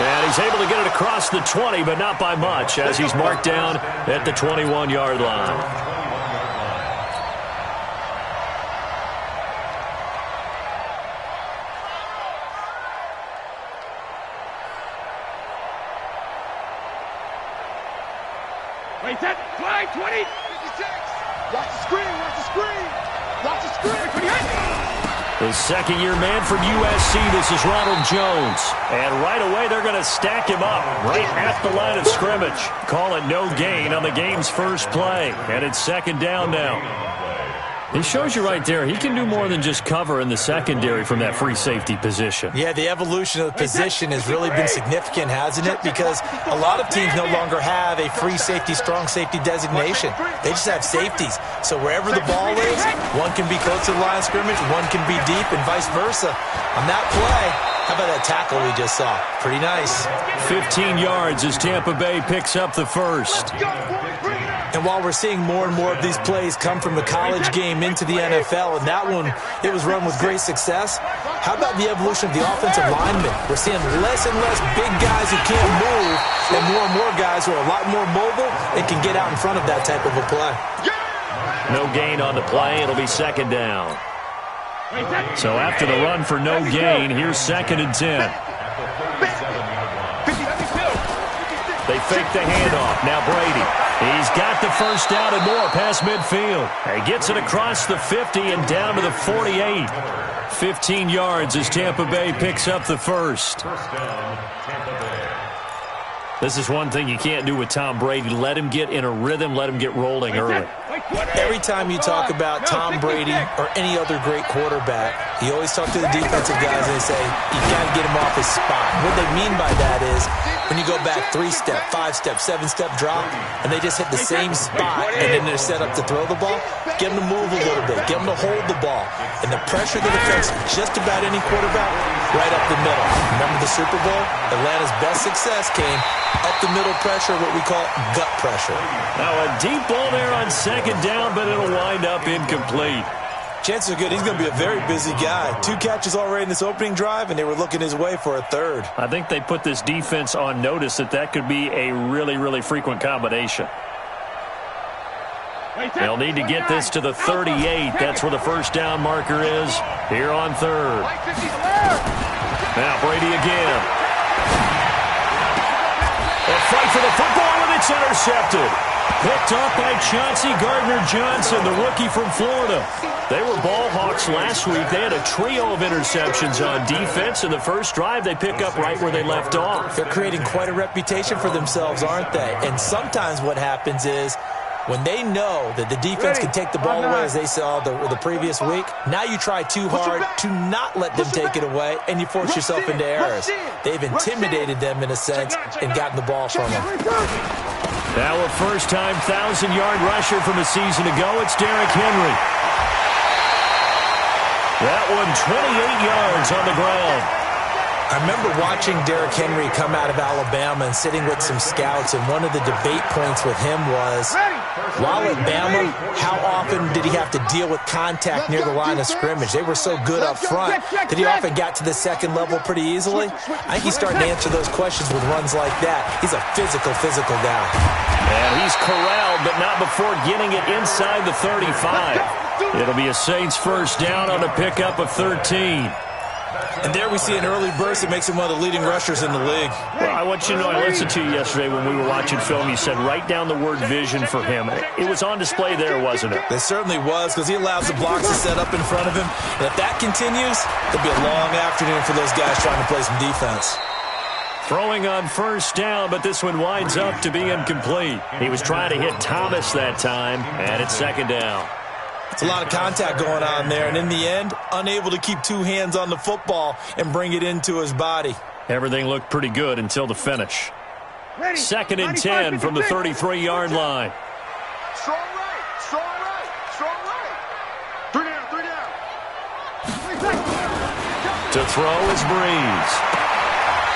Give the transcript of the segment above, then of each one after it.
And he's able to get it across the 20, but not by much, as he's marked down at the 21-yard line. Wait, that flag, 20, 56. Watch the screen, watch the screen. Watch the screen, 28. The second-year man from USC, this is Ronald Jones. And right away, they're going to stack him up right at the line of scrimmage. Call it no gain on the game's first play. And it's second down now. He shows you right there, he can do more than just cover in the secondary from that free safety position. Yeah, the evolution of the position has really been significant, hasn't it? Because a lot of teams no longer have a free safety, strong safety designation. They just have safeties. So wherever the ball is, one can be close to the line of scrimmage, one can be deep, and vice versa. On that play, how about that tackle we just saw? Pretty nice. 15 yards as Tampa Bay picks up the first. And while we're seeing more and more of these plays come from the college game into the NFL, and that one, it was run with great success, how about the evolution of the offensive linemen? We're seeing less and less big guys who can't move, and more guys who are a lot more mobile and can get out in front of that type of a play. No gain on the play. It'll be second down. So after the run for no gain, here's second and 10. They fake the handoff. Now Brady. He's got the first down and more past midfield. He gets it across the 50 and down to the 48. 15 yards as Tampa Bay picks up the first. This is one thing you can't do with Tom Brady. Let him get in a rhythm. Let him get rolling early. Every time you talk about Tom Brady or any other great quarterback, you always talk to the defensive guys and they say, you got to get him off his spot. What they mean by that is when you go back 3-step, 5-step, 7-step drop, and they just hit the same spot, and then they're set up to throw the ball, get them to move a little bit, get them to hold the ball. And the pressure that affects just about any quarterback, right up the middle. Remember the Super Bowl? Atlanta's best success came up the middle pressure, what we call gut pressure. Now a deep ball there on second down, but it'll wind up incomplete. Chances are good he's going to be a very busy guy. 2 catches already in this opening drive, and they were looking his way for a third. I think they put this defense on notice that could be a really, really frequent combination. They'll need to get this to the 38. That's where the first down marker is here on third. Now Brady again. A fight for the football, and it's intercepted. Picked up by Chauncey Gardner-Johnson, the rookie from Florida. They were ball hawks last week. They had a trio of interceptions on defense. In the first drive, they pick up right where they left off. They're creating quite a reputation for themselves, aren't they? And sometimes what happens is when they know that the defense can take the ball away, as they saw the previous week, now you try too hard to not let them take it away, and you force yourself into errors. They've intimidated them, in a sense, and gotten the ball from them. Now a first-time 1,000-yard rusher from a season ago. It's Derrick Henry. That one 28 yards on the ground. I remember watching Derrick Henry come out of Alabama and sitting with some scouts, and one of the debate points with him was, while at Bama, how often did he have to deal with contact near the line of scrimmage? They were so good up front that he often got to the second level pretty easily. I think he's starting to answer those questions with runs like that. He's a physical guy. And he's corralled, but not before getting it inside the 35. It'll be a Saints first down on a pickup of 13. And there we see an early burst that makes him one of the leading rushers in the league. Well, I want you to know, I listened to you yesterday when we were watching film. You said write down the word vision for him. It was on display there, wasn't it? It certainly was, because he allows the blocks to set up in front of him. And if that continues, it'll be a long afternoon for those guys trying to play some defense. Throwing on first down, but this one winds up to be incomplete. He was trying to hit Thomas that time, and it's second down. It's a lot of contact going on there, and in the end, unable to keep 2 hands on the football and bring it into his body. Everything looked pretty good until the finish. Second and 10 from the 33-yard line. Strong right, strong right, strong right. 3 down. To throw is Breeze.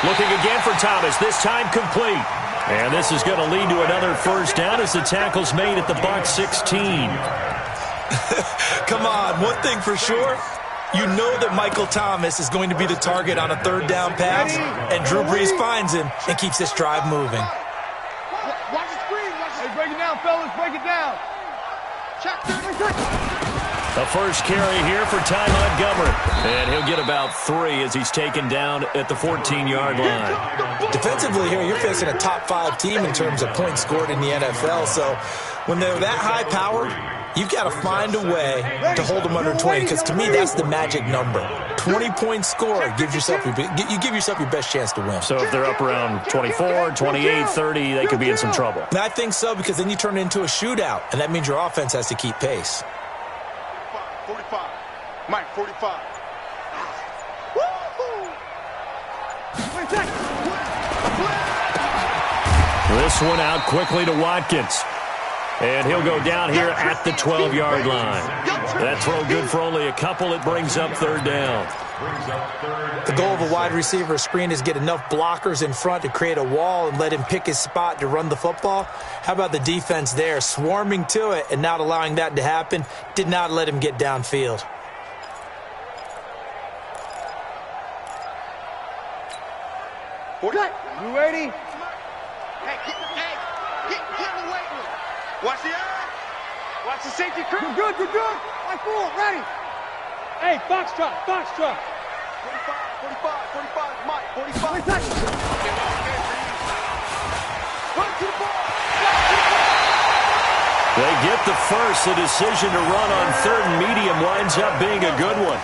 Looking again for Thomas, this time complete. And this is going to lead to another first down as the tackle's made at the Bucs 16. Come on, one thing for sure, You know that Michael Thomas is going to be the target on a third down pass, and Drew Brees finds him and keeps this drive moving. Watch the screen. Hey, break it down, fellas. Break it down. Check. The first carry here for Ty Montgomery. And he'll get about 3 as he's taken down at the 14-yard line. Defensively here, you're facing a top-5 team in terms of points scored in the NFL. So when they're that high-powered, you've got to find a way to hold them under 20, because to me, that's the magic number. 20-point score, you give yourself your best chance to win. So if they're up around 24, 28, 30, they could be in some trouble. And I think so, because then you turn it into a shootout, and that means your offense has to keep pace. 45. Mike, 45. This one out quickly to Watkins. And he'll go down here at the 12-yard line. That throw good for only a couple. It brings up third down. The goal of a wide receiver screen is get enough blockers in front to create a wall and let him pick his spot to run the football. How about the defense there, swarming to it and not allowing that to happen? Did not let him get downfield. You ready? Hey, get in the weight room. Watch the eye. Watch the safety crew. You're good. Like fool, ready. Hey, box truck. 45, Mike, 45. Run to the ball. They get the first. The decision to run on third and medium winds up being a good one.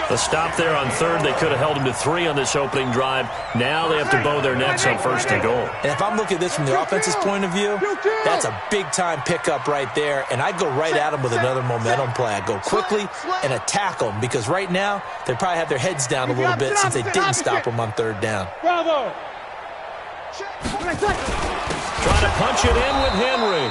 The stop there on third, they could have held him to 3 on this opening drive. Now they have to bow their nets on first and goal. And if I'm looking at this from the offense's point of view, that's a big-time pickup right there. And I'd go right at him with another momentum play. I'd go quickly and attack them, because right now they probably have their heads down a little bit since they didn't stop them on third down. Bravo. Trying to punch it in with Henry.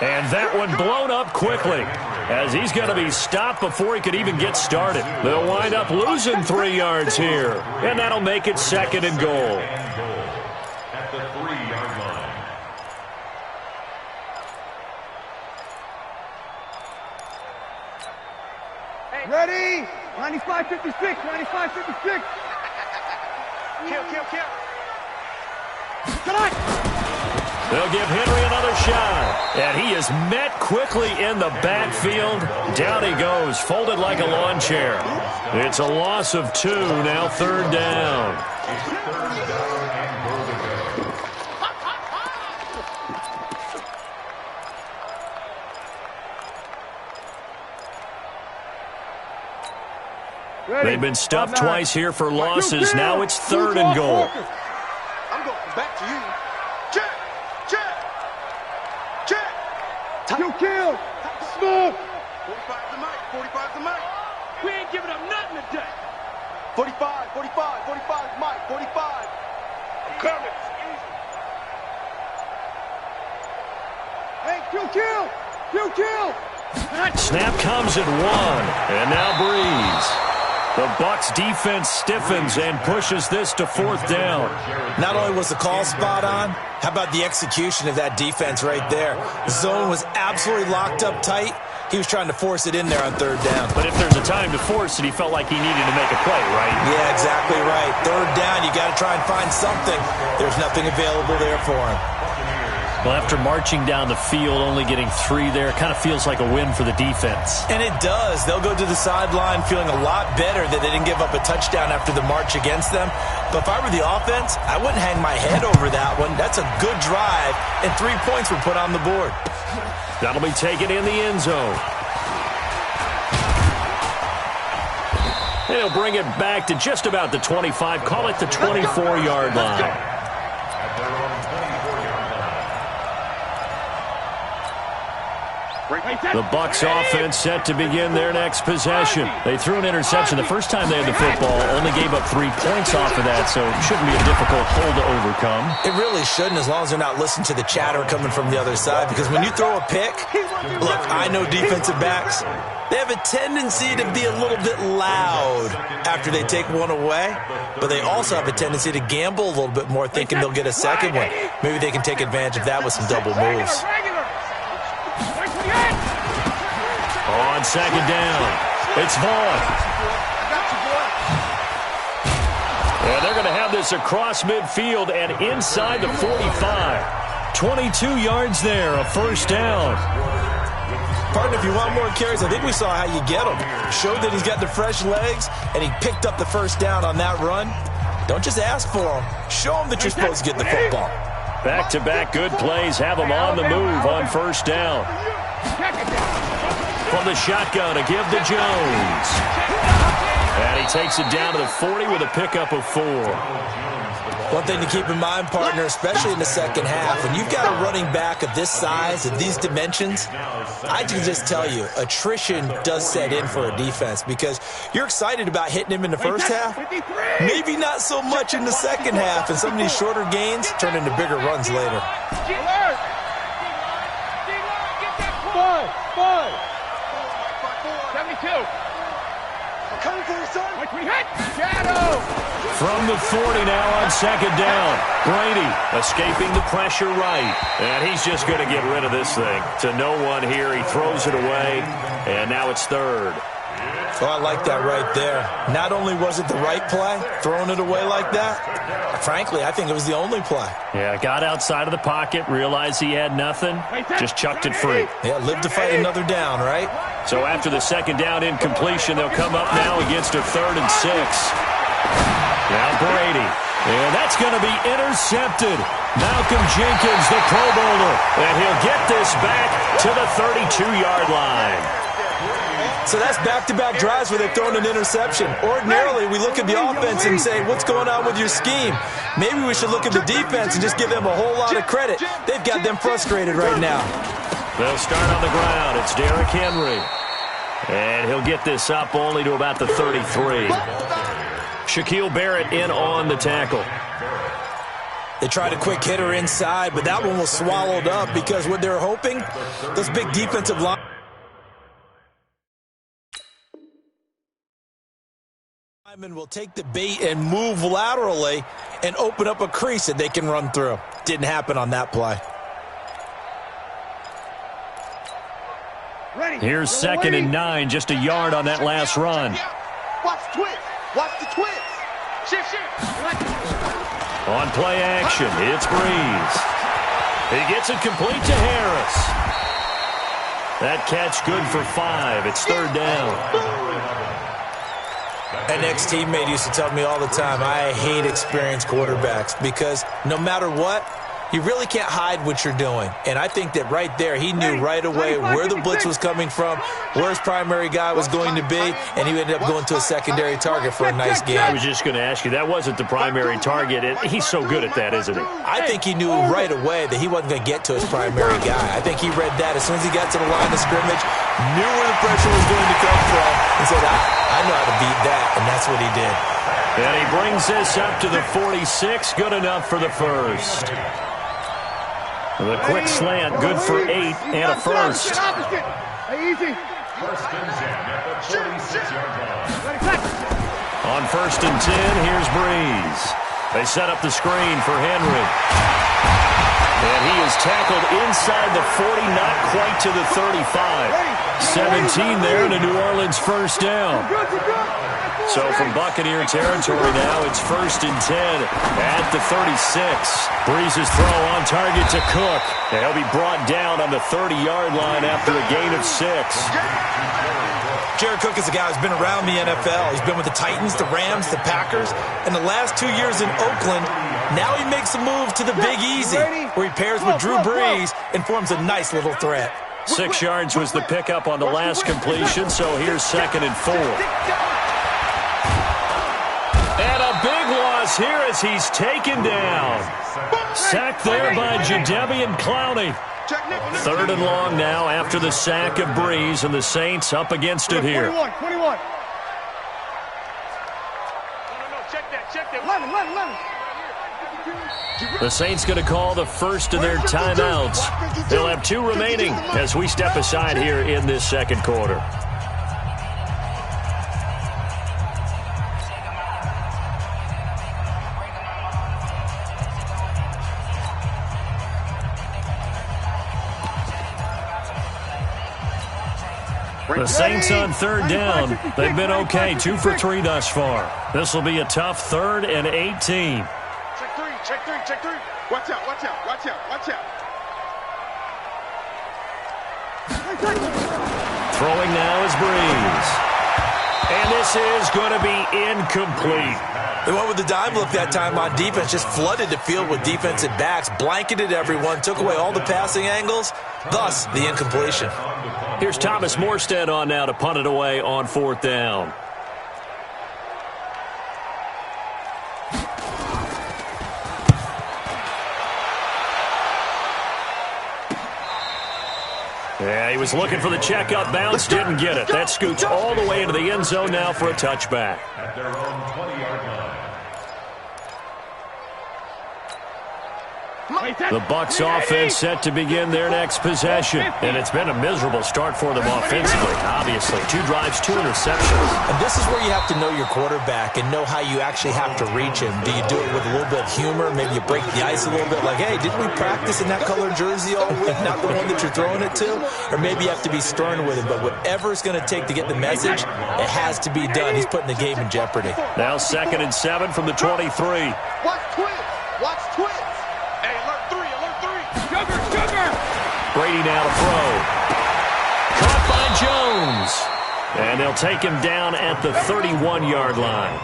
And that one blown up quickly, as he's going to be stopped before he could even get started. They'll wind up losing 3 yards here, and that'll make it second and goal. At the 3-yard line. Ready? 95-56. Kill. Tonight. They'll give Henry another shot, and he is met quickly in the backfield. Down he goes, folded like a lawn chair. It's a loss of 2, now third down. They've been stuffed twice here for losses. Now it's third and goal. I'm going back to you. Kill. Smoke. 45 to Mike. We ain't giving up nothing today. 45, Mike, 45. I'm coming. Hey, kill. Snap comes at 1, and now Breeze. The Bucs defense stiffens and pushes this to fourth down. Not only was the call spot on, how about the execution of that defense right there? The zone was absolutely locked up tight. He was trying to force it in there on third down. But if there's a time to force it, he felt like he needed to make a play, right? Yeah, exactly right. Third down, you got to try and find something. There's nothing available there for him. Well, after marching down the field, only getting 3 there, kind of feels like a win for the defense. And it does. They'll go to the sideline feeling a lot better that they didn't give up a touchdown after the march against them. But if I were the offense, I wouldn't hang my head over that one. That's a good drive, and 3 points were put on the board. That'll be taken in the end zone. And he'll bring it back to just about the 25, call it the 24-yard line. The Bucs offense set to begin their next possession. They threw an interception the first time they had the football, only gave up 3 points off of that, so it shouldn't be a difficult hole to overcome. It really shouldn't, as long as they're not listening to the chatter coming from the other side, because when you throw a pick, look, I know defensive backs, they have a tendency to be a little bit loud after they take one away, but they also have a tendency to gamble a little bit more, thinking they'll get a second one. Maybe they can take advantage of that with some double moves. On second down, it's Vaughn. And they're going to have this across midfield and inside the 45. 22 yards there, a first down. Partner, if you want more carries, I think we saw how you get him. Showed that he's got the fresh legs, and he picked up the first down on that run. Don't just ask for him. Show him that you're supposed to get the football. Back-to-back good plays have him on the move on first down. From the shotgun, a give to Jones. And he takes it down to the 40 with a pickup of 4. One thing to keep in mind, partner, especially in the second half, when you've got a running back of this size, of these dimensions, I can just tell you, attrition does set in for a defense because you're excited about hitting him in the first half, maybe not so much in the second half, and some of these shorter gains turn into bigger runs later. Five. 72. Coming for you, son. Shadow. From the 40 now on second down. Brady escaping the pressure right. And he's just going to get rid of this thing. To no one here. He throws it away. And now it's third. Oh, I like that right there. Not only was it the right play, throwing it away like that, frankly, I think it was the only play. Yeah, got outside of the pocket, realized he had nothing, just chucked it free. Yeah, live to fight another down, right? So after the second down incompletion, they'll come up now against a 3rd and 6. Now Brady. And that's going to be intercepted. Malcolm Jenkins, the Pro Bowler. And he'll get this back to the 32-yard line. So that's back-to-back drives where they've thrown an interception. Ordinarily, we look at the offense and say, what's going on with your scheme? Maybe we should look at the defense and just give them a whole lot of credit. They've got them frustrated right now. They'll start on the ground. It's Derrick Henry. And he'll get this up only to about the 33. Shaquille Barrett in on the tackle. They tried a quick hitter inside, but that one was swallowed up because what they're hoping, those big defensive linemen will take the bait and move laterally and open up a crease that they can run through. Didn't happen on that play. Here's 2nd and 9, just a yard on that last run. Watch the twist. Watch the twist. Shift. On play action, it's Breeze. He gets it complete to Harris. That catch good for 5. It's 3rd down. An ex-teammate used to tell me all the time, I hate experienced quarterbacks because no matter what, you really can't hide what you're doing. And I think that right there, he knew right away where the blitz was coming from, where his primary guy was going to be, and he ended up going to a secondary target for a nice game. I was just going to ask you, that wasn't the primary target. He's so good at that, isn't he? I think he knew right away that he wasn't going to get to his primary guy. I think he read that as soon as he got to the line of scrimmage, knew where the pressure was going to come from, and said, I know how to beat that, and that's what he did. And he brings this up to the 46, good enough for the first. The quick slant, good for 8 and a first. Easy. First and 10 at the 46-yard line. On 1st and 10, here's Breeze. They set up the screen for Henry. And he is tackled inside the 40, not quite to the 35. 17 there, and a New Orleans first down. So from Buccaneer territory now, it's 1st and 10 at the 36. Breeze's throw on target to Cook. And he'll be brought down on the 30-yard line after a gain of 6. Jared Cook is a guy who's been around the NFL. He's been with the Titans, the Rams, the Packers. And the last 2 years in Oakland, now he makes a move to the Big Easy, where he pairs with Drew Brees and forms a nice little threat. 6 yards was the pickup on the last completion, so here's 2nd and 4. And a big loss here as he's taken down. Sacked there by Jadeveon Clowney. 3rd and long now after the sack of Breeze, and the Saints up against it here. 21. No, check that. 11. The Saints going to call the first of their timeouts. They'll have 2 remaining as we step aside here in this second quarter. The Saints on third down. They've been okay, 2 for 3 thus far. This will be a tough 3rd and 18. Check three, check three, check three. Watch out, watch out, watch out, watch out. Throwing now is Breeze. And this is going to be incomplete. They went with the dime look that time on defense, just flooded the field with defensive backs, blanketed everyone, took away all the passing angles, thus the incompletion. Here's Thomas Morstead on now to punt it away on 4th down. Yeah, he was looking for the check-up bounce, didn't get it. That scoots all the way into the end zone now for a touchback. At their own 20-yard line. The Bucs offense set to begin their next possession. And it's been a miserable start for them offensively, obviously. 2 drives, 2 interceptions. And this is where you have to know your quarterback and know how you actually have to reach him. Do you do it with a little bit of humor? Maybe you break the ice a little bit like, hey, didn't we practice in that colored jersey all week, not the one that you're throwing it to? Or maybe you have to be stern with him. But whatever it's going to take to get the message, it has to be done. He's putting the game in jeopardy. Now 2nd and 7 from the 23. Watch twins, watch twins. Hey, alert 3, alert 3. Sugar, sugar. Brady now to throw. Caught by Jones. And they'll take him down at the 31-yard line.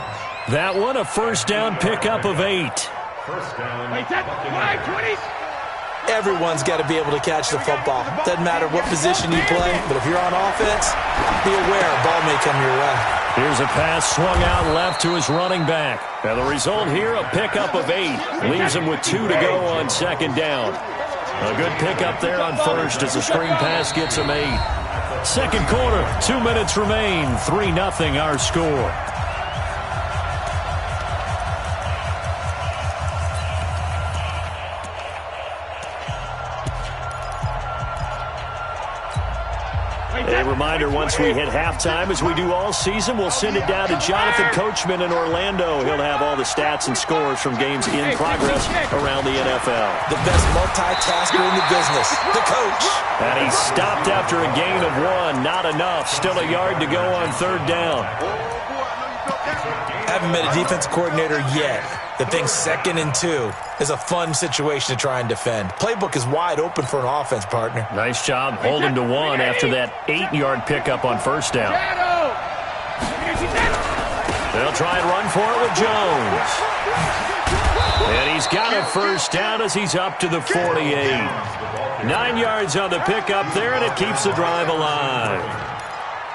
That one a 1st down pickup of 8. First down. Wait, that 5-20. Everyone's got to be able to catch the football. Doesn't matter what position you play, but if you're on offense, be aware a ball may come your way. Here's a pass swung out left to his running back. Now the result here, a pickup of 8. Leaves him with 2 to go on 2nd down. A good pickup there on 1st as the screen pass gets him 8. 2nd quarter, 2 minutes remain. 3-0 our score. A reminder, once we hit halftime, as we do all season, we'll send it down to Jonathan Coachman in Orlando. He'll have all the stats and scores from games in progress around the NFL. The best multitasker in the business, the coach. And he stopped after a gain of 1. Not enough. Still a yard to go on 3rd down. Haven't met a defense coordinator yet that thinks 2nd and 2 is a fun situation to try and defend. Playbook is wide open for an offense, partner. Nice job holding to 1 after that 8-yard pickup on 1st down. They'll try and run for it with Jones. And he's got a 1st down as he's up to the 48. 9 yards on the pickup there, and it keeps the drive alive.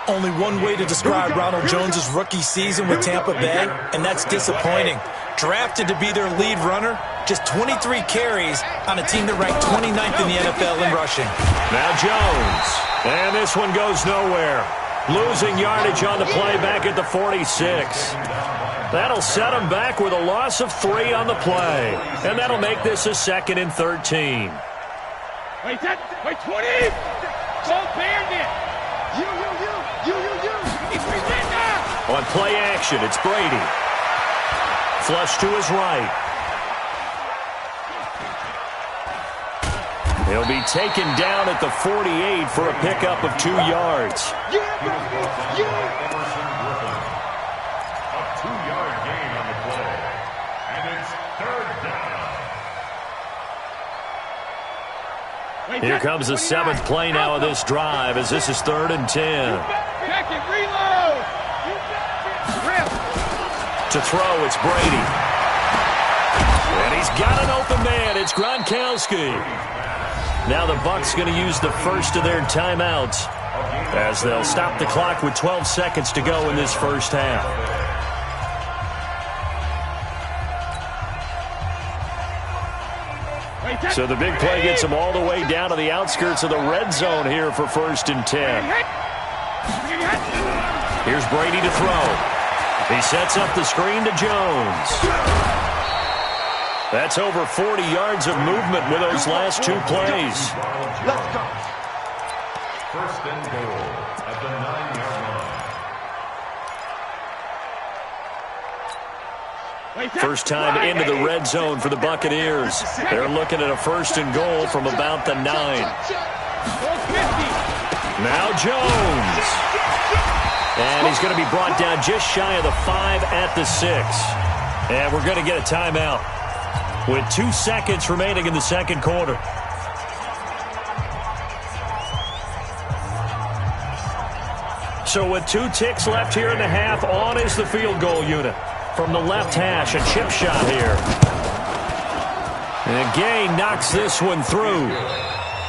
Only one way to describe Ronald Jones' rookie season with Tampa Bay, and that's disappointing. Drafted to be their lead runner, just 23 carries on a team that ranked 29th in the NFL in rushing. Now Jones, and this one goes nowhere. Losing yardage on the play back at the 46. That'll set him back with a loss of 3 on the play, and that'll make this a 2nd and 13. Wait, 20. Don't bandit. You. On play action, it's Brady. Flush to his right. He'll be taken down at the 48 for a pickup of 2 yards. A 2-yard gain on the play. And it's 3rd down. Here comes the 7th play now of this drive as this is 3rd and 10. Back and reload. To throw, it's Brady. And he's got an open man. It's Gronkowski. Now the Bucs going to use the first of their timeouts as they'll stop the clock with 12 seconds to go in this first half. So the big play gets them all the way down to the outskirts of the red zone here for 1st and 10. Here's Brady to throw. He sets up the screen to Jones. That's over 40 yards of movement with those last 2 plays. Let's go. 1st and goal at the 9-yard line. First time into the red zone for the Buccaneers. They're looking at a 1st and goal from about the 9. Now Jones. And he's going to be brought down just shy of the 5 at the 6. And we're going to get a timeout with 2 seconds remaining in the second quarter. So with 2 ticks left here in the half, on is the field goal unit. From the left hash, a chip shot here. And Gay knocks this one through.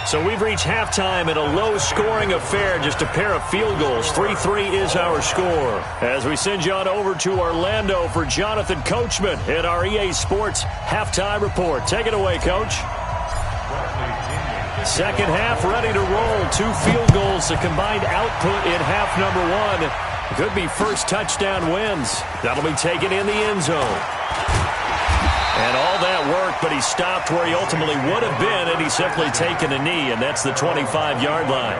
So we've reached halftime in a low-scoring affair, just a pair of field goals. 3-3 is our score. As we send you on over to Orlando for Jonathan Coachman in our EA Sports halftime report. Take it away, Coach. Second half ready to roll. 2 field goals, the combined output in half number 1. Could be first touchdown wins. That'll be taken in the end zone. And all that work, but he stopped where he ultimately would have been, and he's simply taken a knee, and that's the 25-yard line.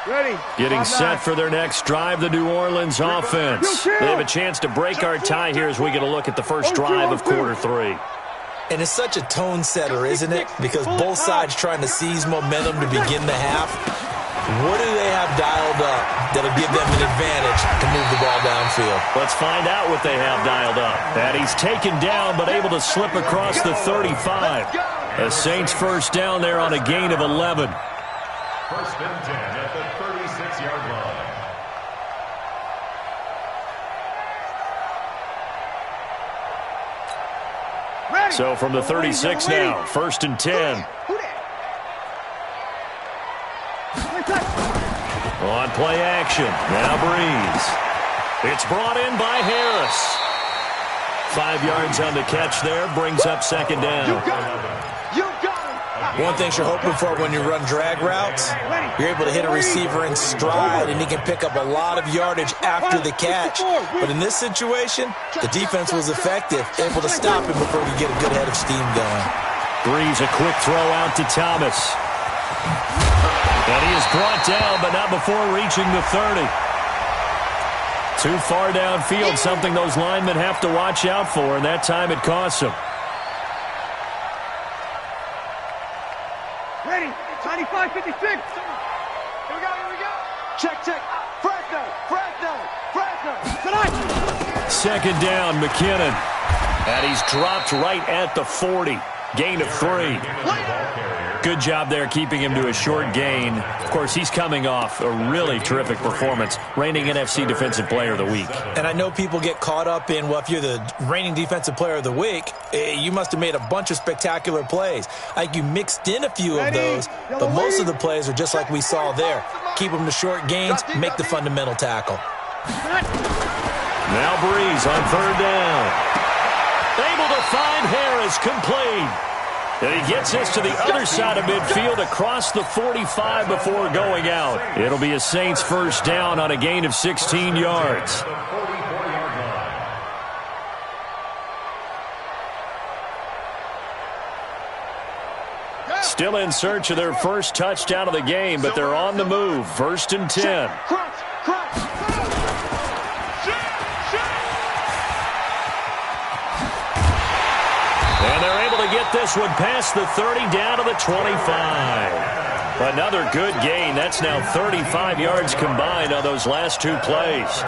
Ready. Getting set for their next drive, the New Orleans offense. They have a chance to break our tie here as we get a look at the first drive of quarter 3. And it's such a tone setter, isn't it? Because both sides trying to seize momentum to begin the half. What do they have dialed up that'll give them an advantage to move the ball downfield? Let's find out what they have dialed up. And he's taken down but able to slip across the 35. A Saints first down there on a gain of 11. First and 10 at the 36-yard line. So from the 36 now, first and 10. On play action, now Breeze. It's brought in by Harris. 5 yards on the catch there, brings up second down. One thing you're hoping for when you run drag routes, you're able to hit a receiver in stride, and he can pick up a lot of yardage after the catch. But in this situation, the defense was effective, able to stop him before he get a good head of steam going. Breeze, a quick throw out to Thomas. And he is brought down, but not before reaching the 30. Too far downfield, something those linemen have to watch out for, and that time it costs them. Ready. 95-56. Here we go. Check. Fresno. Tonight. Second down, McKinnon. And he's dropped right at the 40. Gain of 3. Good job there keeping him to a short gain. Of course, he's coming off a really terrific performance, reigning NFC Defensive Player of the Week. And I know people get caught up in, well, if you're the reigning Defensive Player of the Week, you must have made a bunch of spectacular plays. Like you mixed in a few of those, but most of the plays are just like we saw there. Keep them to short gains, make the fundamental tackle. Now Breeze on third down. Able to find Harris, complete. And he gets this to the other side of midfield across the 45 before going out. It'll be a Saints first down on a gain of 16 yards. Still in search of their first touchdown of the game, but they're on the move. First and 10. And they're able to get this one past the 30 down to the 25. Another good gain. That's now 35 yards combined on those last 2 plays.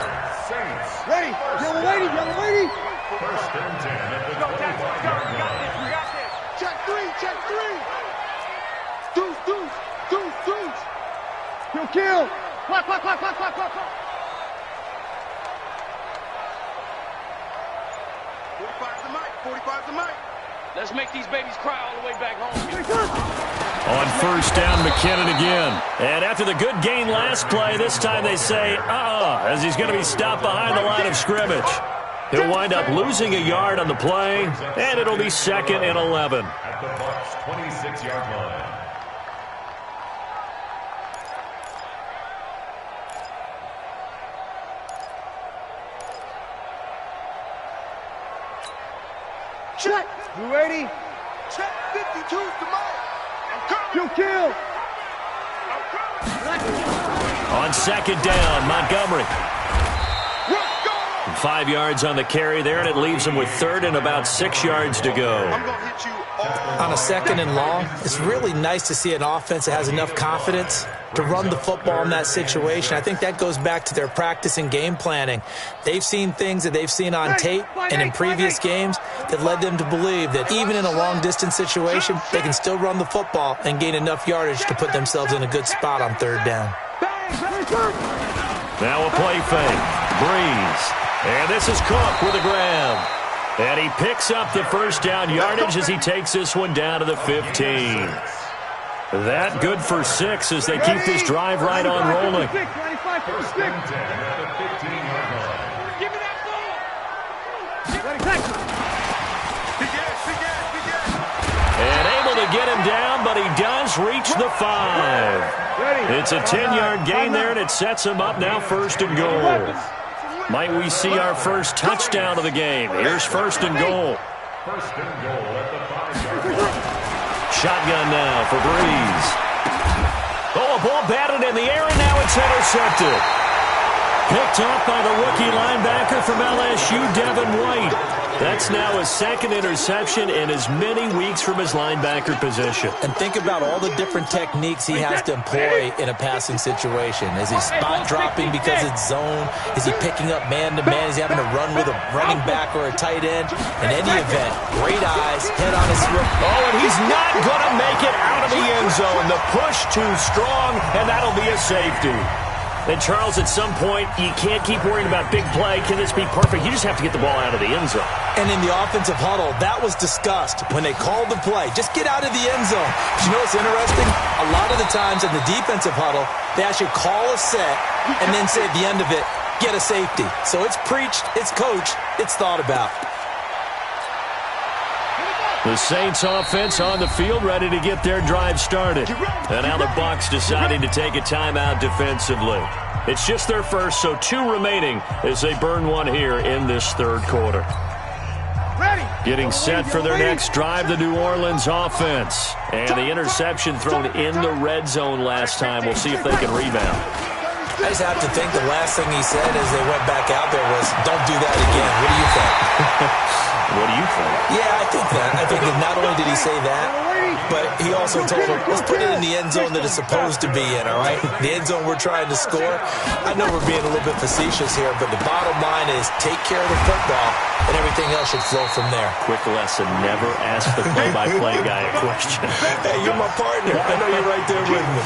Ready. Yellow lady. First and 10 at the 25-yard line. We got this. Check 3. Deuce. Kill. Clock. 45's the mic. Let's make these babies cry all the way back home. On first down, McKinnon again. And after the good gain last play, this time they say, as he's going to be stopped behind the line of scrimmage. He'll wind up losing a yard on the play, and it'll be second and 11. At the Bucs' 26-yard line. Check. You ready? Check 52 to Mike. I'm coming. Kill. I'm coming. On second down, Montgomery. 5 yards on the carry there, and it leaves them with third and about 6 yards to go. I'm going to hit you all. On a second and long, it's really nice to see an offense that has enough confidence to run the football in that situation. I think that goes back to their practice and game planning. They've seen things that they've seen on tape and in previous games that led them to believe that even in a long-distance situation, they can still run the football and gain enough yardage to put themselves in a good spot on third down. Now a play fake. Breeze. And this is Cook with a grab. And he picks up the first down yardage as he takes this one down to the 15. That good for 6 as they keep this drive right on rolling. Give me that ball. And able to get him down, but he does reach the 5. It's a 10-yard gain there, and it sets him up now first and goal. Might we see our first touchdown of the game? Here's first and goal. First and goal at the 5-yard line. Shotgun now for Breeze. Oh, a ball batted in the air, and now it's intercepted. Picked up by the rookie linebacker from LSU, Devin White. That's now his second interception in as many weeks from his linebacker position. And think about all the different techniques he has to employ in a passing situation. Is he spot dropping because it's zone? Is he picking up man-to-man? Is he having to run with a running back or a tight end? In any event, great eyes, head on his throat. Oh, and he's not going to make it out of the end zone. The push too strong, and that'll be a safety. And, Charles, at some point, you can't keep worrying about big play. Can this be perfect? You just have to get the ball out of the end zone. And in the offensive huddle, that was discussed when they called the play. Just get out of the end zone. But you know what's interesting? A lot of the times in the defensive huddle, they actually call a set and then say at the end of it, get a safety. So it's preached, it's coached, it's thought about. The Saints offense on the field, ready to get their drive started. And now the Bucs deciding to take a timeout defensively. It's just their first, so 2 remaining as they burn one here in this third quarter. Getting set for their next drive, the New Orleans offense. And the interception thrown in the red zone last time. We'll see if they can rebound. I just have to think the last thing he said as they went back out there was, don't do that again. What do you think? What do you think? Yeah, I think that. I think that not only did he say that, but he also told them, let's put it in the end zone that it's supposed to be in, all right? The end zone we're trying to score. I know we're being a little bit facetious here, but the bottom line is take care of the football, and everything else should flow from there. Quick lesson, never ask the play-by-play guy a question. Hey, you're my partner. I know you're right there with me.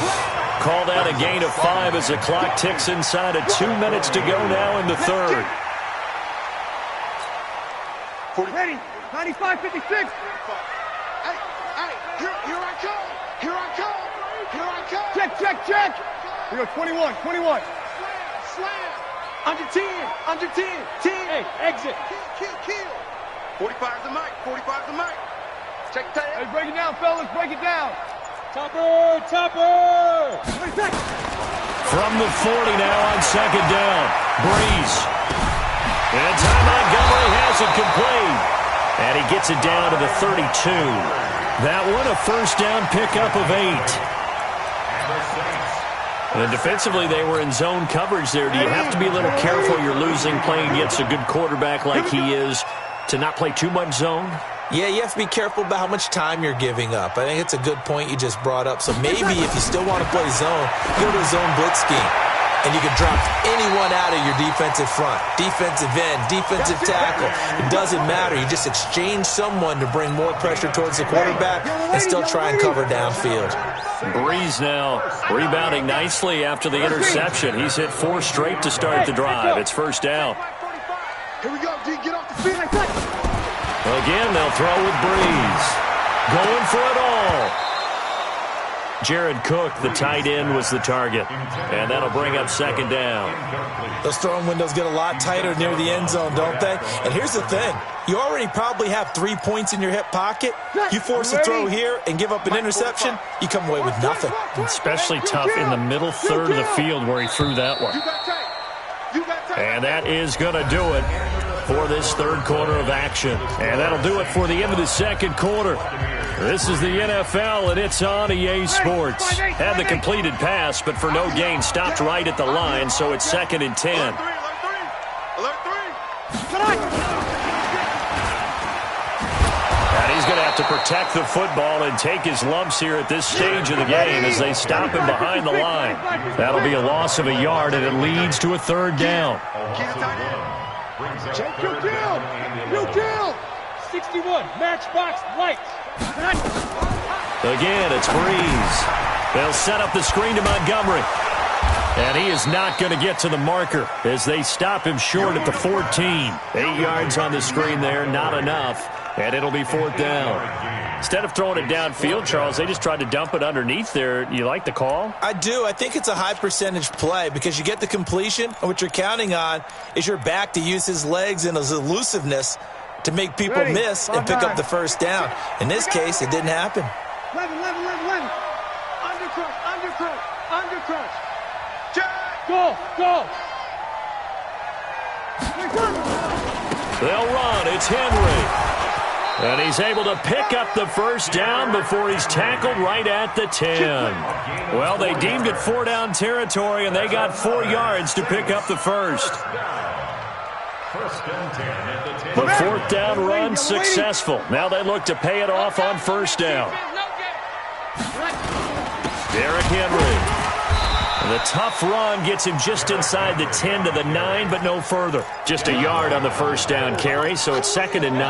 Called out a gain of 5 as the clock ticks inside of 2 minutes to go now in the third. Ready, 95, 56. Hey, here I come. Here I come. Here I come. Check. We go 21. Slam. Under 10. 10. Hey, exit. Kill. 45's the mic. Check the tape. Hey, break it down, fellas. Break it down. Topper. From the 40 now on second down. Breeze. And Ty Montgomery has it complete. And he gets it down to the 32. That one a first down pickup of 8. And defensively, they were in zone coverage there. Do you have to be a little careful you're losing playing against a good quarterback like he is to not play too much zone? Yeah, you have to be careful about how much time you're giving up. I think it's a good point you just brought up. So maybe if you still want to play zone, go to a zone blitz scheme. And you can drop anyone out of your defensive front, defensive end, defensive tackle. It doesn't matter. You just exchange someone to bring more pressure towards the quarterback and still try and cover downfield. Breeze now rebounding nicely after the interception. He's hit 4 straight to start the drive. It's first down. Here we go, D. Get off the field. Again, they'll throw with Breeze. Going for it all. Jared Cook, the tight end, was the target. And that'll bring up second down. Those throwing windows get a lot tighter near the end zone, don't they? And here's the thing. You already probably have 3 points in your hip pocket. You force a throw here and give up an interception, you come away with nothing. Especially tough in the middle third of the field where he threw that one. And that is going to do it for this third quarter of action. And that'll do it for the end of the second quarter. This is the NFL, and it's on EA Sports. Had the completed pass, but for no gain, stopped right at the line, so it's 2nd and 10. Alert 3. And he's going to have to protect the football and take his lumps here at this stage of the game as they stop him behind the line. That'll be a loss of a yard, and it leads to a third down. Check your kill. Your kill. 61, matchbox lights. Again, it's Breeze. They'll set up the screen to Montgomery. And he is not going to get to the marker as they stop him short at the 14. 8 yards on the screen there, not enough. And it'll be fourth down. Instead of throwing it downfield, Charles, they just tried to dump it underneath there. You like the call? I do. I think it's a high percentage play because you get the completion, and what you're counting on is your back to use his legs and his elusiveness to make people miss and pick up the first down. In this case, it didn't happen. 11. Undercrush. Go. They'll run. It's Henry. And he's able to pick up the first down before he's tackled right at the 10. Well, they deemed it 4-down territory, and they got 4 yards to pick up the first. The fourth down run successful. Now they look to pay it off on first down. Derrick Henry. The tough run gets him just inside the 10 to the 9, but no further. Just a yard on the first down carry, so it's 2nd and 9.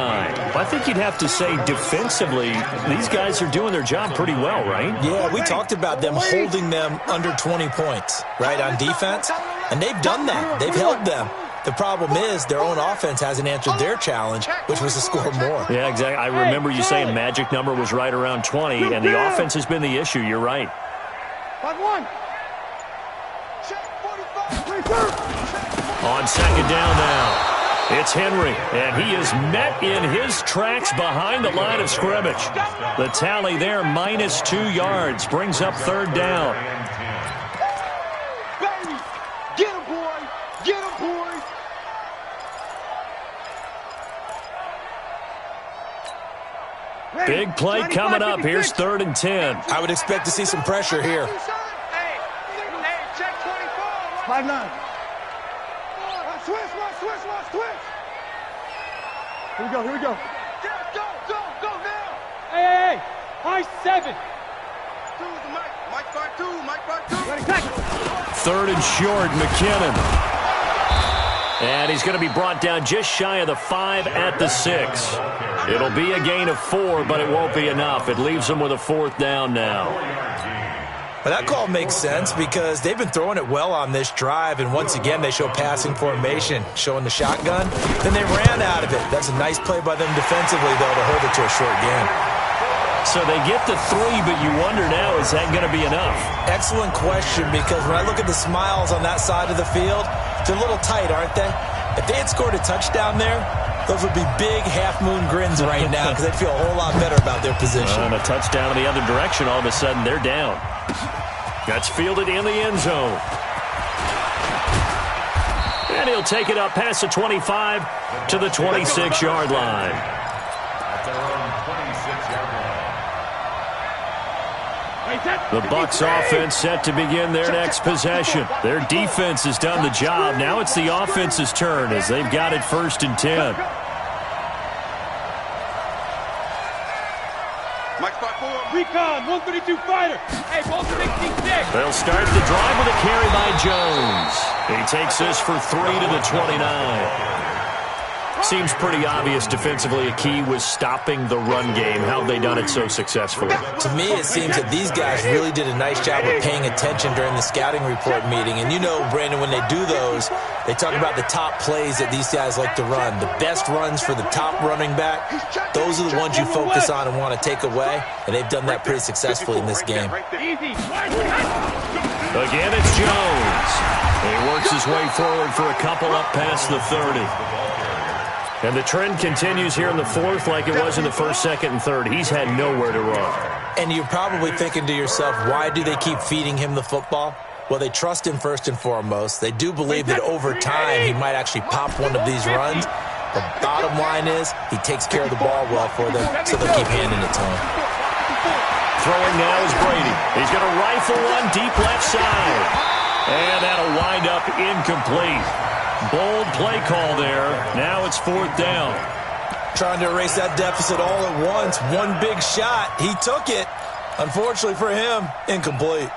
I think you'd have to say defensively, these guys are doing their job pretty well, right? Yeah, we talked about them holding them under 20 points, right, on defense. And they've done that. They've held them. The problem is their own offense hasn't answered their challenge, which was to score more. Yeah, exactly. I remember you saying magic number was right around 20, and the offense has been the issue. You're right. 5-1. On second down now, it's Henry, and he is met in his tracks behind the line of scrimmage. The tally there, minus 2 yards, brings up third down. Baby, get him, boy. Get him, boy. Big play coming up. Here's 3rd and 10. I would expect to see some pressure here. Hey, check 24. 5-9. Switch. Here we go. Go now. Hey. High 7. Mike 2. Ready, tackle. 3rd and short, McKinnon. And he's going to be brought down just shy of the 5 at the 6. It'll be a gain of 4, but it won't be enough. It leaves them with a 4th down now. But that call makes sense because they've been throwing it well on this drive, and once again they show passing formation, showing the shotgun. Then they ran out of it. That's a nice play by them defensively, though, to hold it to a short game. So they get the 3, but you wonder now, is that going to be enough? Excellent question, because when I look at the smiles on that side of the field, they're a little tight, aren't they? If they had scored a touchdown there, those would be big half-moon grins right now because they'd feel a whole lot better about their position. And a touchdown in the other direction, all of a sudden they're down. That's fielded in the end zone. And he'll take it up past the 25 to the 26-yard line. The Bucs offense set to begin their next possession. Their defense has done the job. Now it's the offense's turn as they've got it 1st and 10. Recon, 132 fighter. Hey, ball to 66. They'll start the drive with a carry by Jones. He takes this for 3 to the 29. Seems pretty obvious defensively a key was stopping the run game. How have they done it so successfully? To me, it seems that these guys really did a nice job of paying attention during the scouting report meeting. And you know, Brandon, when they do those, they talk about the top plays that these guys like to run. The best runs for the top running back, those are the ones you focus on and want to take away. And they've done that pretty successfully in this game. Again, it's Jones. He works his way forward for a couple up past the 30. And the trend continues here in the 4th like it was in the 1st, 2nd, and 3rd. He's had nowhere to run. And you're probably thinking to yourself, why do they keep feeding him the football? Well, they trust him first and foremost. They do believe that over time he might actually pop one of these runs. The bottom line is he takes care of the ball well for them, so they'll keep handing it to him. Throwing now is Brady. He's going to rifle one deep left side. And that'll wind up incomplete. Bold play call there. Now it's 4th down. Trying to erase that deficit all at once. One big shot. He took it. Unfortunately for him, incomplete.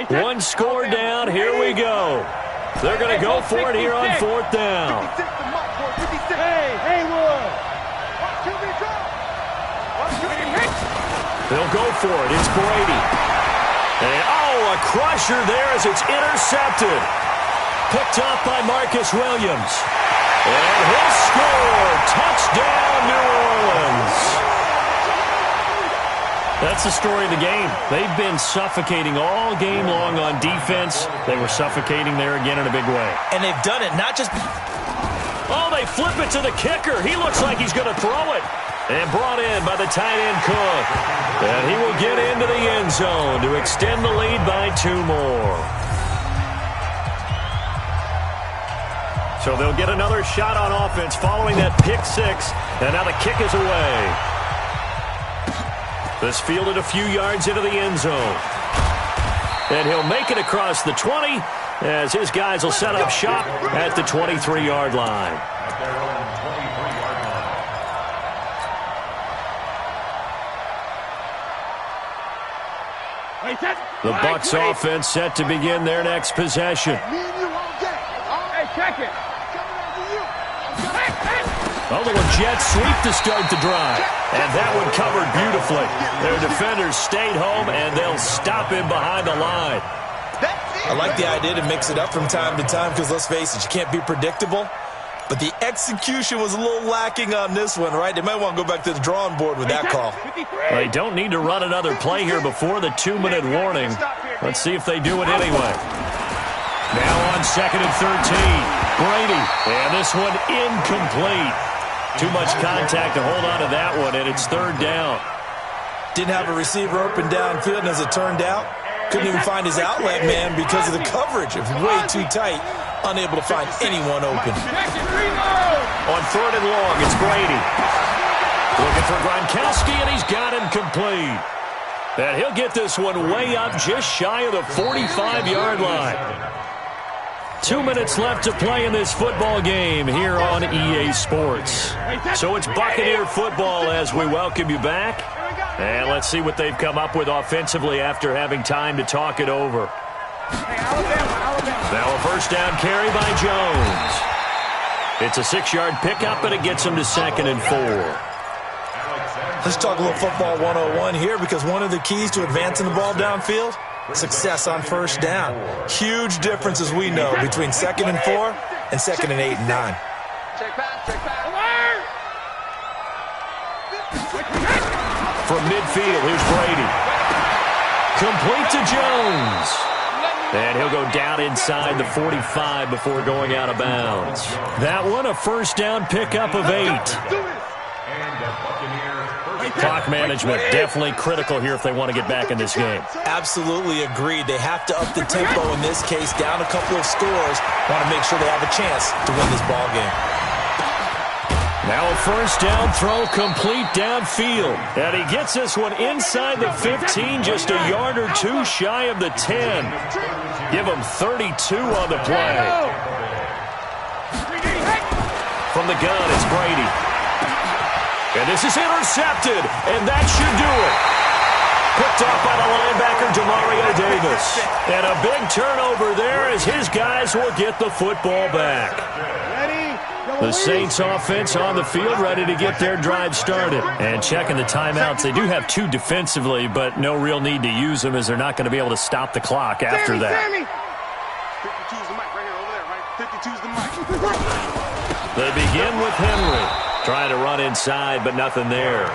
One score down. Here we go. They're going to go for it here on 4th down. Hey, Haywood. They'll go for it. It's Brady. And, oh, a crusher there as it's intercepted. Picked off by Marcus Williams. And he'll score. Touchdown, New Orleans. That's the story of the game. They've been suffocating all game long on defense. They were suffocating there again in a big way. And they've done it not just... Oh, they flip it to the kicker. He looks like he's going to throw it. And brought in by the tight end Cook. And he will get into the end zone to extend the lead by 2 more. So they'll get another shot on offense following that pick 6. And now the kick is away. This fielded a few yards into the end zone. And he'll make it across the 20 as his guys will set up shop at the 23-yard line. The Bucs offense set to begin their next possession. Hey, check it. A little jet sweep to start the drive. And that one covered beautifully. Their defenders stayed home, and they'll him behind the line. I like the idea to mix it up from time to time because, let's face it, you can't be predictable. But the execution was a little lacking on this one, right? They might want to go back to the drawing board with that call. They don't need to run another play here before the 2-minute warning. Let's see if they do it anyway. Now on 2nd and 13. Brady. And this one incomplete. Too much contact to hold on to that one, and it's 3rd down. Didn't have a receiver open downfield, and as it turned out, couldn't even find his outlet man because of the coverage. It was way too tight, unable to find anyone open. On 3rd and long, it's Brady. Looking for Gronkowski, and he's got him complete. And he'll get this one way up just shy of the 45-yard line. 2 minutes left to play in this football game here on EA Sports. So it's Buccaneer football as we welcome you back. And let's see what they've come up with offensively after having time to talk it over. Now a 1st down carry by Jones. It's a 6-yard pickup, and it gets him to 2nd and 4. Let's talk a little football 101 here because one of the keys to advancing the ball downfield, success on 1st down. Huge difference, as we know, between 2nd and 4 and 2nd and 8 and 9. From midfield, here's Brady. Complete to Jones. And he'll go down inside the 45 before going out of bounds. That one, a 1st down pickup of 8. Clock management definitely critical here if they want to get back in this game. Absolutely agreed. They have to up the tempo in this case, down a couple of scores. Want to make sure they have a chance to win this ball game. Now a 1st down throw complete downfield. And he gets this one inside the 15, just a yard or 2 shy of the 10. Give him 32 on the play. From the gun, it's Brady. And this is intercepted, and that should do it. Picked off by the linebacker, Demario Davis. And a big turnover there as his guys will get the football back. The Saints offense on the field ready to get their drive started. And checking the timeouts. They do have 2 defensively, but no real need to use them as they're not going to be able to stop the clock after that. 52's the mic right here, over there, right? 52's the mic. They begin with Henry. Trying to run inside, but nothing there.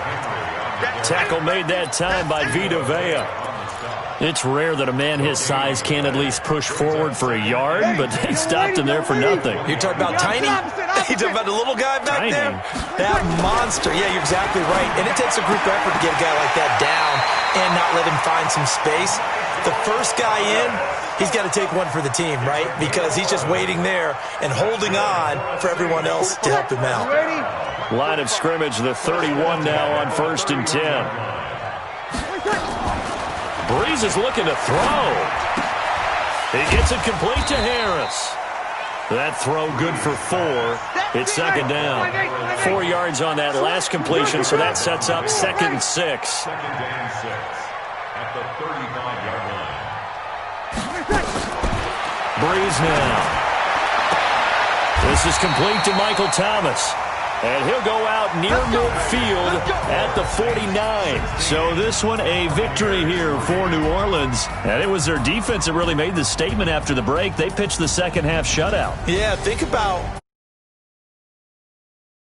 Tackle made that time by Vita Vea. It's rare that a man his size can't at least push forward for a yard, but they stopped him there for nothing. You're talking about tiny? You're talking about the little guy back there? That monster. Yeah, you're exactly right. And it takes a group effort to get a guy like that down and not let him find some space. The first guy in, he's got to take one for the team, right? Because he's just waiting there and holding on for everyone else to help him out. Line of scrimmage, the 31 now on 1st and 10. Breeze is looking to throw. He gets it complete to Harris. That throw good for 4. It's second down. 4 yards on that last completion, so that sets up 2nd and 6. Second and 6 at the 35-yard line. Breeze now. This is complete to Michael Thomas. And he'll go out near midfield at the 49. So this one a victory here for New Orleans. And it was their defense that really made the statement after the break. They pitched the second half shutout. Yeah, think about